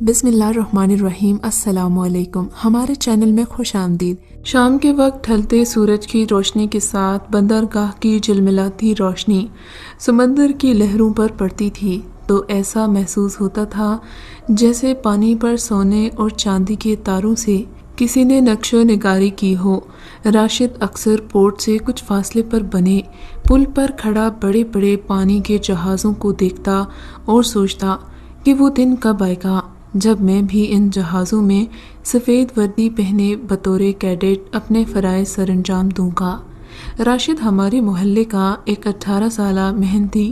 بسم اللہ الرحمن الرحیم۔ السلام علیکم، ہمارے چینل میں خوش آمدید۔ شام کے وقت ڈھلتے سورج کی روشنی کے ساتھ بندرگاہ کی جلملاتی روشنی سمندر کی لہروں پر پڑتی تھی تو ایسا محسوس ہوتا تھا جیسے پانی پر سونے اور چاندی کے تاروں سے کسی نے نقش و نگاری کی ہو۔ راشد اکثر پورٹ سے کچھ فاصلے پر بنے پل پر کھڑا بڑے بڑے پانی کے جہازوں کو دیکھتا اور سوچتا کہ وہ دن کب آئے گا جب میں بھی ان جہازوں میں سفید وردی پہنے بطور کیڈٹ اپنے فرائض سر انجام دوں گا۔ راشد ہمارے محلے کا ایک 18 سالہ محنتی،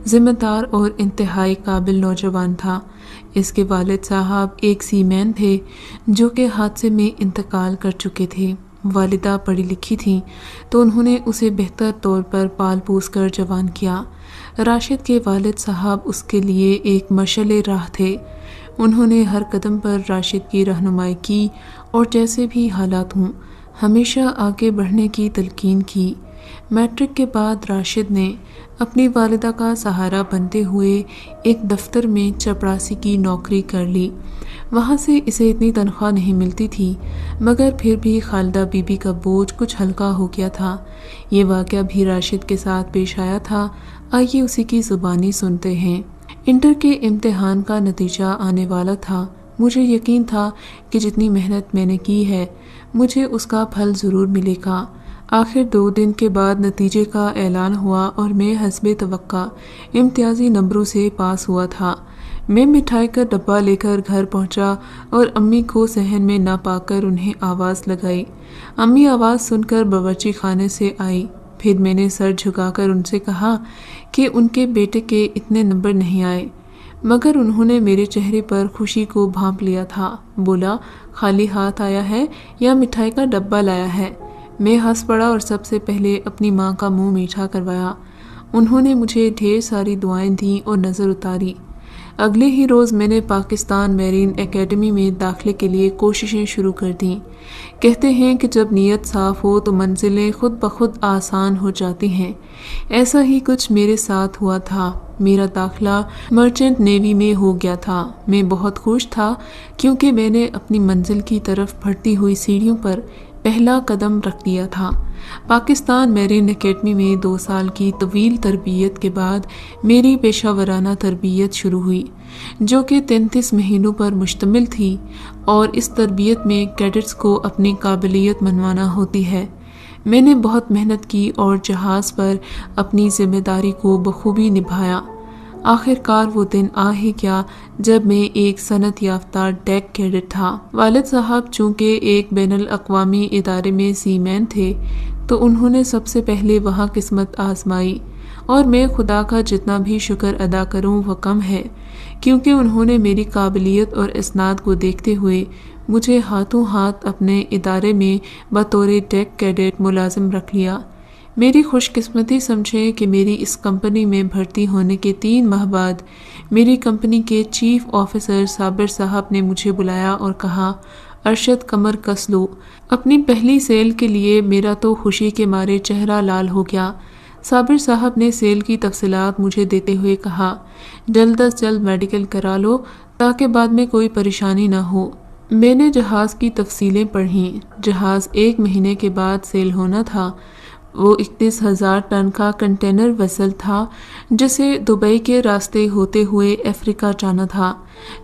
ذمہ دار اور انتہائی قابل نوجوان تھا۔ اس کے والد صاحب ایک سی مین تھے جو کہ حادثے میں انتقال کر چکے تھے۔ والدہ پڑھی لکھی تھیں تو انہوں نے اسے بہتر طور پر پال پوس کر جوان کیا۔ راشد کے والد صاحب اس کے لیے ایک مشعل راہ تھے۔ انہوں نے ہر قدم پر راشد کی رہنمائی کی اور جیسے بھی حالات ہوں ہمیشہ آگے بڑھنے کی تلقین کی۔ میٹرک کے بعد راشد نے اپنی والدہ کا سہارا بنتے ہوئے ایک دفتر میں چپڑاسی کی نوکری کر لی۔ وہاں سے اسے اتنی تنخواہ نہیں ملتی تھی مگر پھر بھی خالدہ بی بی کا بوجھ کچھ ہلکا ہو گیا تھا۔ یہ واقعہ بھی راشد کے ساتھ پیش آیا تھا، آئیے اسی کی زبانی سنتے ہیں۔ انٹر کے امتحان کا نتیجہ آنے والا تھا۔ مجھے یقین تھا کہ جتنی محنت میں نے کی ہے مجھے اس کا پھل ضرور ملے گا۔ آخر 2 دن کے بعد نتیجے کا اعلان ہوا اور میں حسب توقع امتیازی نمبروں سے پاس ہوا تھا۔ میں مٹھائی کا ڈبہ لے کر گھر پہنچا اور امی کو صحن میں نہ پا کر انہیں آواز لگائی۔ امی آواز سن کر باورچی خانے سے آئی۔ پھر میں نے سر جھکا کر ان سے کہا کہ ان کے بیٹے کے اتنے نمبر نہیں آئے، مگر انہوں نے میرے چہرے پر خوشی کو بھانپ لیا تھا۔ بولا، خالی ہاتھ آیا ہے یا مٹھائی کا ڈبہ لایا ہے؟ میں ہنس پڑا اور سب سے پہلے اپنی ماں کا منہ میٹھا کروایا۔ انہوں نے مجھے ڈھیر ساری دعائیں دیں اور نظر اتاری۔ اگلے ہی روز میں نے پاکستان میرین اکیڈمی میں داخلے کے لیے کوششیں شروع کر دیں۔ کہتے ہیں کہ جب نیت صاف ہو تو منزلیں خود بخود آسان ہو جاتی ہیں۔ ایسا ہی کچھ میرے ساتھ ہوا تھا۔ میرا داخلہ مرچنٹ نیوی میں ہو گیا تھا۔ میں بہت خوش تھا کیونکہ میں نے اپنی منزل کی طرف بڑھتی ہوئی سیڑھیوں پر پہلا قدم رکھ دیا تھا۔ پاکستان میرین اکیڈمی میں 2 سال کی طویل تربیت کے بعد میری پیشہ ورانہ تربیت شروع ہوئی جو کہ 33 مہینوں پر مشتمل تھی، اور اس تربیت میں کیڈٹس کو اپنی قابلیت منوانا ہوتی ہے۔ میں نے بہت محنت کی اور جہاز پر اپنی ذمہ داری کو بخوبی نبھایا۔ آخر کار وہ دن آ ہی گیا جب میں ایک صنعت یافتہ ڈیک کیڈٹ تھا۔ والد صاحب چونکہ ایک بین الاقوامی ادارے میں سی مین تھے تو انہوں نے سب سے پہلے وہاں قسمت آزمائی، اور میں خدا کا جتنا بھی شکر ادا کروں وہ کم ہے، کیونکہ انہوں نے میری قابلیت اور اسناد کو دیکھتے ہوئے مجھے ہاتھوں ہاتھ اپنے ادارے میں بطور ڈیک کیڈٹ ملازم رکھ لیا۔ میری خوش قسمتی سمجھیں کہ میری اس کمپنی میں بھرتی ہونے کے 3 ماہ بعد میری کمپنی کے چیف آفیسر صابر صاحب نے مجھے بلایا اور کہا، ارشد کمر کس لو۔ اپنی پہلی سیل کے لیے میرا تو خوشی کے مارے چہرہ لال ہو گیا۔ صابر صاحب نے سیل کی تفصیلات مجھے دیتے ہوئے کہا، جلد از جلد میڈیکل کرا لو تاکہ بعد میں کوئی پریشانی نہ ہو۔ میں نے جہاز کی تفصیلیں پڑھیں۔ جہاز 1 مہینے کے بعد سیل ہونا تھا۔ وہ 31,000 ٹن کا کنٹینر ویسل تھا جسے دبئی کے راستے ہوتے ہوئے افریقہ جانا تھا۔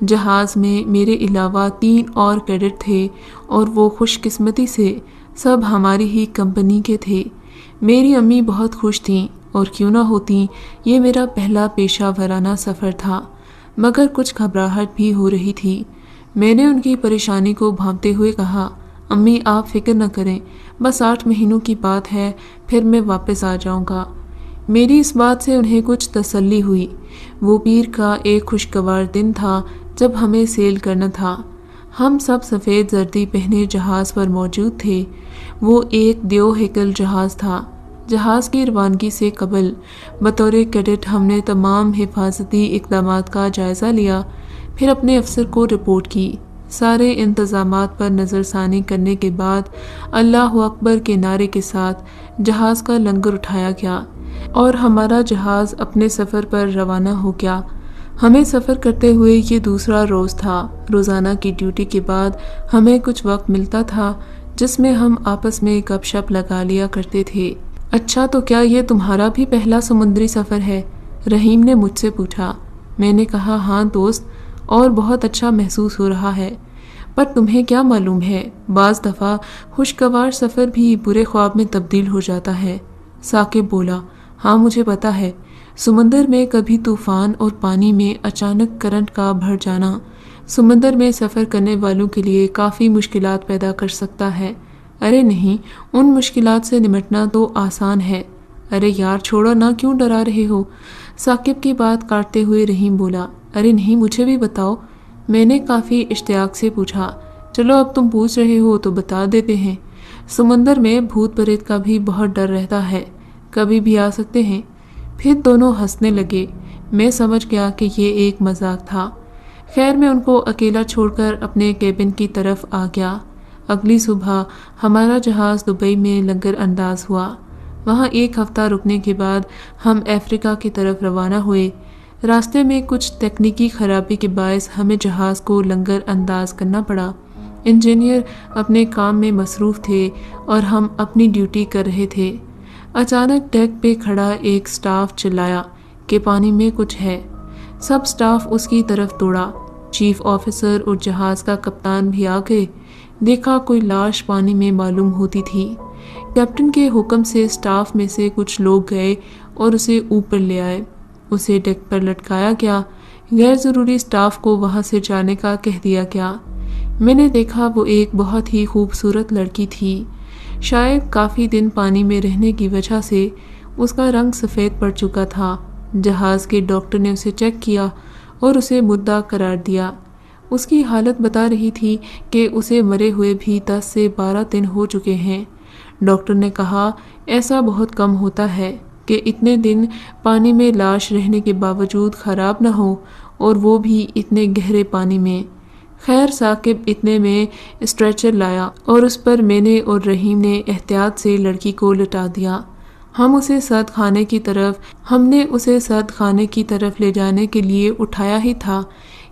جہاز میں میرے علاوہ 3 اور کیڈٹ تھے اور وہ خوش قسمتی سے سب ہماری ہی کمپنی کے تھے۔ میری امی بہت خوش تھیں، اور کیوں نہ ہوتیں، یہ میرا پہلا پیشہ ورانہ سفر تھا، مگر کچھ گھبراہٹ بھی ہو رہی تھی۔ میں نے ان کی پریشانی کو بھانپتے ہوئے کہا، امی آپ فکر نہ کریں، بس 8 مہینوں کی بات ہے، پھر میں واپس آ جاؤں گا۔ میری اس بات سے انہیں کچھ تسلی ہوئی۔ وہ پیر کا ایک خوشگوار دن تھا جب ہمیں سیل کرنا تھا۔ ہم سب سفید زردی پہنے جہاز پر موجود تھے۔ وہ ایک دیو ہیکل جہاز تھا۔ جہاز کی روانگی سے قبل بطور کیڈٹ ہم نے تمام حفاظتی اقدامات کا جائزہ لیا، پھر اپنے افسر کو رپورٹ کی۔ سارے انتظامات پر نظر ثانی کرنے کے بعد اللہ اکبر کے نعرے کے ساتھ جہاز کا لنگر اٹھایا گیا اور ہمارا جہاز اپنے سفر پر روانہ ہو گیا۔ ہمیں سفر کرتے ہوئے یہ دوسرا روز تھا۔ روزانہ کی ڈیوٹی کے بعد ہمیں کچھ وقت ملتا تھا جس میں ہم آپس میں گپ شپ لگا لیا کرتے تھے۔ اچھا، تو کیا یہ تمہارا بھی پہلا سمندری سفر ہے؟ رحیم نے مجھ سے پوچھا۔ میں نے کہا ہاں دوست، اور بہت اچھا محسوس ہو رہا ہے، پر تمہیں کیا معلوم ہے، بعض دفعہ خوشگوار سفر بھی برے خواب میں تبدیل ہو جاتا ہے۔ ثاقب بولا، ہاں مجھے پتا ہے، سمندر میں کبھی طوفان اور پانی میں اچانک کرنٹ کا بڑھ جانا سمندر میں سفر کرنے والوں کے لیے کافی مشکلات پیدا کر سکتا ہے۔ ارے نہیں، ان مشکلات سے نمٹنا تو آسان ہے۔ ارے یار چھوڑو نا، کیوں ڈرا رہے ہو؟ ثاقب کی بات کاٹتے ہوئے رحیم بولا۔ ارے نہیں، مجھے بھی بتاؤ، میں نے کافی اشتیاق سے پوچھا۔ چلو اب تم پوچھ رہے ہو تو بتا دیتے ہیں۔ سمندر میں بھوت پریت کا بھی بہت ڈر رہتا ہے، کبھی بھی آ سکتے ہیں۔ پھر دونوں ہنسنے لگے۔ میں سمجھ گیا کہ یہ ایک مذاق تھا۔ خیر میں ان کو اکیلا چھوڑ کر اپنے کیبن کی طرف آ گیا۔ اگلی صبح ہمارا جہاز دبئی میں لنگر انداز ہوا۔ وہاں ایک ہفتہ رکنے کے بعد ہم افریقہ کی طرف روانہ ہوئے۔ راستے میں کچھ تکنیکی خرابی کے باعث ہمیں جہاز کو لنگر انداز کرنا پڑا۔ انجینئر اپنے کام میں مصروف تھے اور ہم اپنی ڈیوٹی کر رہے تھے۔ اچانک ڈیک پہ کھڑا ایک سٹاف چلایا کہ پانی میں کچھ ہے۔ سب سٹاف اس کی طرف دوڑا۔ چیف آفیسر اور جہاز کا کپتان بھی آ گئے۔ دیکھا کوئی لاش پانی میں معلوم ہوتی تھی۔ کیپٹن کے حکم سے سٹاف میں سے کچھ لوگ گئے اور اسے اوپر لے آئے۔ اسے ڈیک پر لٹکایا گیا۔ غیر ضروری سٹاف کو وہاں سے جانے کا کہہ دیا گیا۔ میں نے دیکھا وہ ایک بہت ہی خوبصورت لڑکی تھی۔ شاید کافی دن پانی میں رہنے کی وجہ سے اس کا رنگ سفید پڑ چکا تھا۔ جہاز کے ڈاکٹر نے اسے چیک کیا اور اسے مردہ قرار دیا۔ اس کی حالت بتا رہی تھی کہ اسے مرے ہوئے بھی 10 سے 12 دن ہو چکے ہیں۔ ڈاکٹر نے کہا ایسا بہت کم ہوتا ہے کہ اتنے دن پانی میں لاش رہنے کے باوجود خراب نہ ہو، اور وہ بھی اتنے گہرے پانی میں۔ خیر ثاقب اتنے میں اسٹریچر لایا اور اس پر میں نے اور رحیم نے احتیاط سے لڑکی کو لٹا دیا۔ ہم نے اسے سرد خانے کی طرف لے جانے کے لیے اٹھایا ہی تھا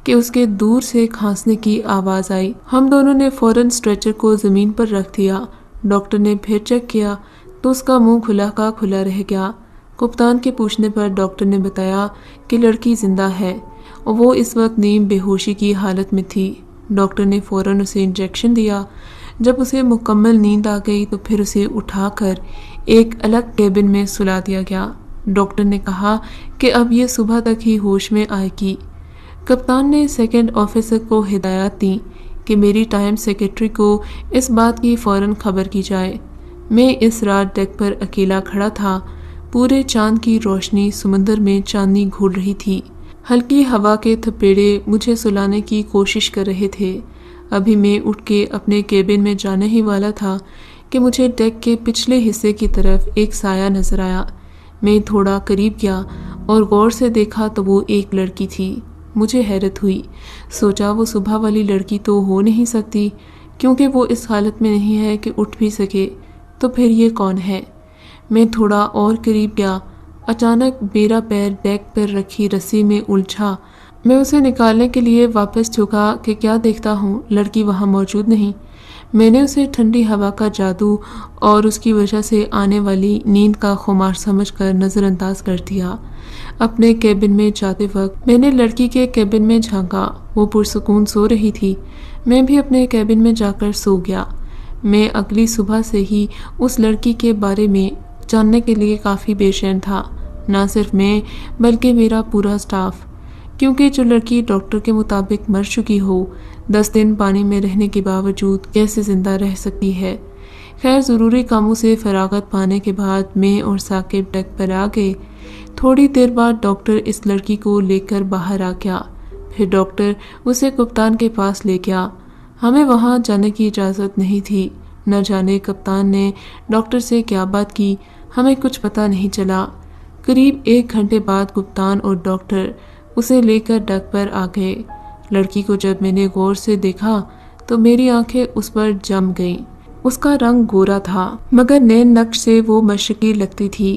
کہ اس کے دور سے کھانسنے کی آواز آئی۔ ہم دونوں نے فوراً اسٹریچر کو زمین پر رکھ دیا۔ ڈاکٹر نے پھر چیک کیا تو اس کا منہ کھلا کا کھلا رہ گیا۔ کپتان کے پوچھنے پر ڈاکٹر نے بتایا کہ لڑکی زندہ ہے اور وہ اس وقت نیم بے ہوشی کی حالت میں تھی۔ ڈاکٹر نے فوراً اسے انجیکشن دیا۔ جب اسے مکمل نیند آ گئی تو پھر اسے اٹھا کر ایک الگ کیبن میں سلا دیا گیا۔ ڈاکٹر نے کہا کہ اب یہ صبح تک ہی ہوش میں آئے گی۔ کپتان نے سیکنڈ آفیسر کو ہدایات دیں کہ میری ٹائم سیکرٹری کو اس بات کی فوراً خبر کی جائے۔ میں اس رات ڈیک پر اکیلا کھڑا تھا۔ پورے چاند کی روشنی سمندر میں چاندنی گھول رہی تھی۔ ہلکی ہوا کے تھپیڑے مجھے سلانے کی کوشش کر رہے تھے۔ ابھی میں اٹھ کے اپنے کیبن میں جانے ہی والا تھا کہ مجھے ڈیک کے پچھلے حصے کی طرف ایک سایہ نظر آیا۔ میں تھوڑا قریب گیا اور غور سے دیکھا تو وہ ایک لڑکی تھی۔ مجھے حیرت ہوئی۔ سوچا وہ صبح والی لڑکی تو ہو نہیں سکتی، کیونکہ وہ اس حالت میں نہیں ہے کہ اٹھ بھی سکے، تو پھر یہ کون ہے؟ میں تھوڑا اور قریب گیا۔ اچانک میرا پیر ڈیک پر رکھی رسی میں الجھا۔ میں اسے نکالنے کے لیے واپس جھکا کہ کیا دیکھتا ہوں، لڑکی وہاں موجود نہیں۔ میں نے اسے ٹھنڈی ہوا کا جادو اور اس کی وجہ سے آنے والی نیند کا خمار سمجھ کر نظر انداز کر دیا۔ اپنے کیبن میں جاتے وقت میں نے لڑکی کے کیبن میں جھانکا۔ وہ پرسکون سو رہی تھی۔ میں بھی اپنے کیبن میں جا کر سو گیا۔ میں اگلی صبح سے ہی اس لڑکی کے بارے میں جاننے کے لیے کافی بے چین تھا، نہ صرف میں بلکہ میرا پورا سٹاف، کیونکہ جو لڑکی ڈاکٹر کے مطابق مر چکی ہو، 10 دن پانی میں رہنے کے باوجود کیسے زندہ رہ سکتی ہے؟ خیر ضروری کاموں سے فراغت پانے کے بعد میں اور ثاقب ڈیک پر آ گئے۔ تھوڑی دیر بعد ڈاکٹر اس لڑکی کو لے کر باہر آ گیا۔ پھر ڈاکٹر اسے کپتان کے پاس لے گیا۔ ہمیں وہاں جانے کی اجازت نہیں تھی۔ نہ جانے کپتان نے ڈاکٹر سے کیا بات کی، ہمیں کچھ پتہ نہیں چلا۔ قریب 1 گھنٹے بعد کپتان اور ڈاکٹر اسے لے کر ڈیک پر آ گئے۔ لڑکی کو جب میں نے غور سے دیکھا تو میری آنکھیں اس پر جم گئیں۔ اس کا رنگ گورا تھا، مگر نین نقش سے وہ مشرقی لگتی تھی۔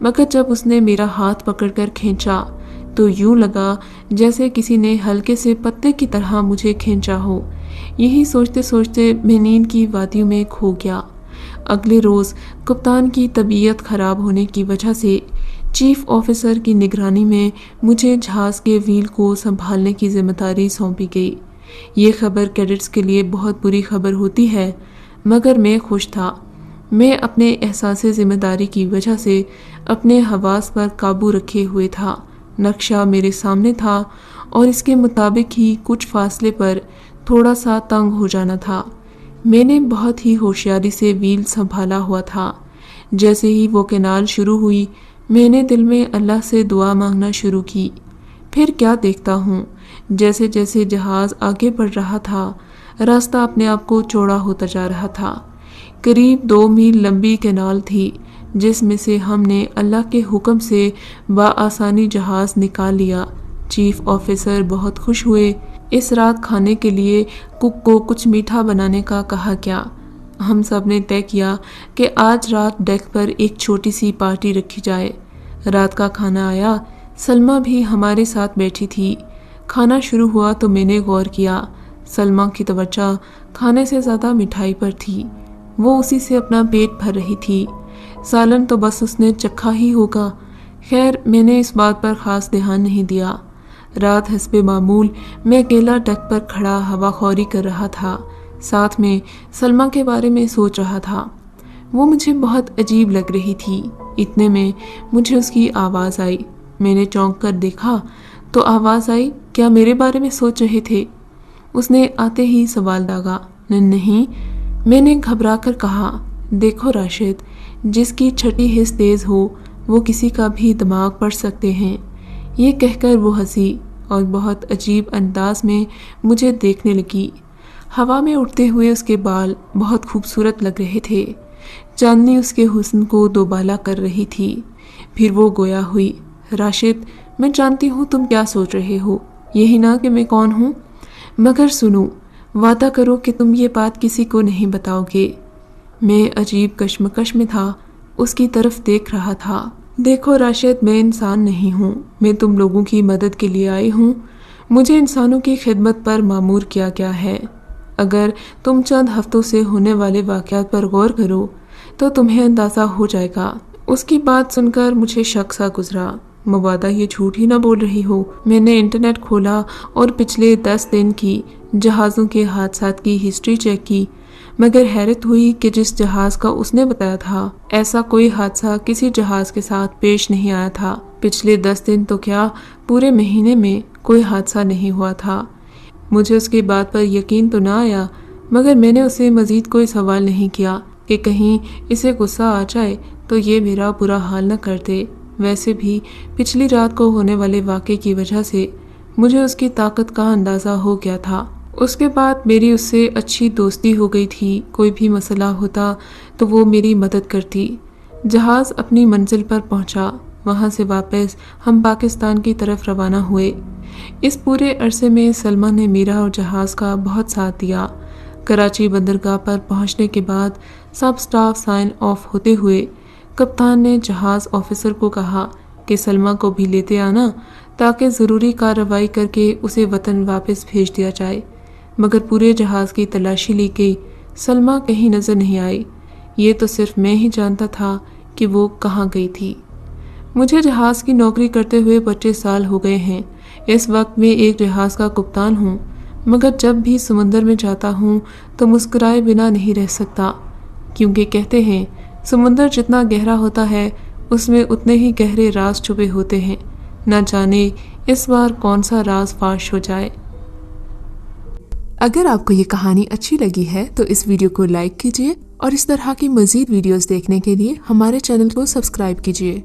مگر جب اس نے میرا ہاتھ پکڑ کر کھینچا تو یوں لگا جیسے کسی نے ہلکے سے پتے کی طرح مجھے کھینچا ہو۔ یہی سوچتے سوچتے میں نیند کی وادیوں میں کھو گیا۔ اگلے روز کپتان کی طبیعت خراب ہونے کی وجہ سے چیف آفیسر کی نگرانی میں مجھے جہاز کے وہیل کو سنبھالنے کی ذمہ داری سونپی گئی۔ یہ خبر کیڈٹس کے لیے بہت بری خبر ہوتی ہے، مگر میں خوش تھا۔ میں اپنے احساس ذمہ داری کی وجہ سے اپنے حواس پر قابو رکھے ہوئے تھا۔ نقشہ میرے سامنے تھا اور اس کے مطابق ہی کچھ فاصلے پر تھوڑا سا تنگ ہو جانا تھا۔ میں نے بہت ہی ہوشیاری سے وہیل سنبھالا ہوا تھا۔ جیسے ہی وہ کینال شروع ہوئی میں نے دل میں اللہ سے دعا مانگنا شروع کی۔ پھر کیا دیکھتا ہوں، جیسے جیسے جہاز آگے بڑھ رہا تھا راستہ اپنے آپ کو چوڑا ہوتا جا رہا تھا۔ قریب 2 میل لمبی کینال تھی جس میں سے ہم نے اللہ کے حکم سے بآسانی جہاز نکال لیا۔ چیف آفیسر بہت خوش ہوئے۔ اس رات کھانے کے لیے کک کو کچھ میٹھا بنانے کا کہا گیا۔ ہم سب نے طے کیا کہ آج رات ڈیک پر ایک چھوٹی سی پارٹی رکھی جائے۔ رات کا کھانا آیا، سلمیٰ بھی ہمارے ساتھ بیٹھی تھی۔ کھانا شروع ہوا تو میں نے غور کیا، سلمیٰ کی توجہ کھانے سے زیادہ مٹھائی پر تھی۔ وہ اسی سے اپنا پیٹ بھر رہی تھی۔ سالن تو بس اس نے چکھا ہی ہوگا۔ خیر میں نے اس بات پر خاص دھیان نہیں دیا۔ رات حسب معمول میں اکیلا ڈیک پر کھڑا ہوا خوری کر رہا تھا، ساتھ میں سلمیٰ کے بارے میں سوچ رہا تھا۔ وہ مجھے بہت عجیب لگ رہی تھی۔ اتنے میں مجھے اس کی آواز آئی۔ میں نے چونک کر دیکھا تو آواز آئی، کیا میرے بارے میں سوچ رہے تھے؟ اس نے آتے ہی سوال داغا۔ نہیں، میں نے گھبرا کر کہا، دیکھو راشد، جس کی چھٹی حس تیز ہو وہ کسی کا بھی دماغ پڑھ سکتے ہیں۔ یہ کہہ کر وہ ہنسی اور بہت عجیب انداز میں مجھے دیکھنے لگی۔ ہوا میں اڑتے ہوئے اس کے بال بہت خوبصورت لگ رہے تھے۔ چاندنی اس کے حسن کو دوبالا کر رہی تھی۔ پھر وہ گویا ہوئی، راشد، میں جانتی ہوں تم کیا سوچ رہے ہو، یہی نہ کہ میں کون ہوں، مگر سنو، وعدہ کرو کہ تم یہ بات کسی کو نہیں بتاؤ گے۔ میں عجیب کشمکش میں تھا، اس کی طرف دیکھ رہا تھا۔ دیکھو راشد، میں انسان نہیں ہوں، میں تم لوگوں کی مدد کے لیے آئی ہوں۔ مجھے انسانوں کی خدمت پر مامور کیا گیا ہے۔ اگر تم چند ہفتوں سے ہونے والے واقعات پر غور کرو تو تمہیں اندازہ ہو جائے گا۔ اس کی بات سن کر مجھے شک سا گزرا۔ مبادہ یہ جھوٹ ہی نہ بول رہی ہو۔ میں نے انٹرنیٹ کھولا اور پچھلے 10 دن کی جہازوں کے حادثات کی ہسٹری چیک کی، مگر حیرت ہوئی کہ جس جہاز کا اس نے بتایا تھا ایسا کوئی حادثہ کسی جہاز کے ساتھ پیش نہیں آیا تھا۔ پچھلے 10 دن تو کیا پورے مہینے میں کوئی حادثہ نہیں ہوا تھا۔ مجھے اس کی بات پر یقین تو نہ آیا، مگر میں نے اسے مزید کوئی سوال نہیں کیا کہ کہیں اسے غصہ آ جائے تو یہ میرا برا حال نہ کر دے۔ ویسے بھی پچھلی رات کو ہونے والے واقعے کی وجہ سے مجھے اس کی طاقت کا اندازہ ہو گیا تھا۔ اس کے بعد میری اس سے اچھی دوستی ہو گئی تھی۔ کوئی بھی مسئلہ ہوتا تو وہ میری مدد کرتی۔ جہاز اپنی منزل پر پہنچا۔ وہاں سے واپس ہم پاکستان کی طرف روانہ ہوئے۔ اس پورے عرصے میں سلمیٰ نے میرا اور جہاز کا بہت ساتھ دیا۔ کراچی بندرگاہ پر پہنچنے کے بعد سب سٹاف سائن آف ہوتے ہوئے کپتان نے جہاز آفیسر کو کہا کہ سلمیٰ کو بھی لیتے آنا تاکہ ضروری کارروائی کر کے اسے وطن واپس بھیج دیا جائے، مگر پورے جہاز کی تلاشی لی گئی، سلمیٰ کہیں نظر نہیں آئی۔ یہ تو صرف میں ہی جانتا تھا کہ وہ کہاں گئی تھی۔ مجھے جہاز کی نوکری کرتے ہوئے 25 سال ہو گئے ہیں۔ اس وقت میں ایک جہاز کا کپتان ہوں، مگر جب بھی سمندر میں جاتا ہوں تو مسکرائے بنا نہیں رہ سکتا، کیونکہ کہتے ہیں سمندر جتنا گہرا ہوتا ہے اس میں اتنے ہی گہرے راز چھپے ہوتے ہیں، نہ جانے اس بار کون سا راز فاش ہو جائے۔ اگر آپ کو یہ کہانی اچھی لگی ہے تو اس ویڈیو کو لائک کیجیے اور اس طرح کی مزید ویڈیوز دیکھنے کے لیے ہمارے چینل کو سبسکرائب کیجیے۔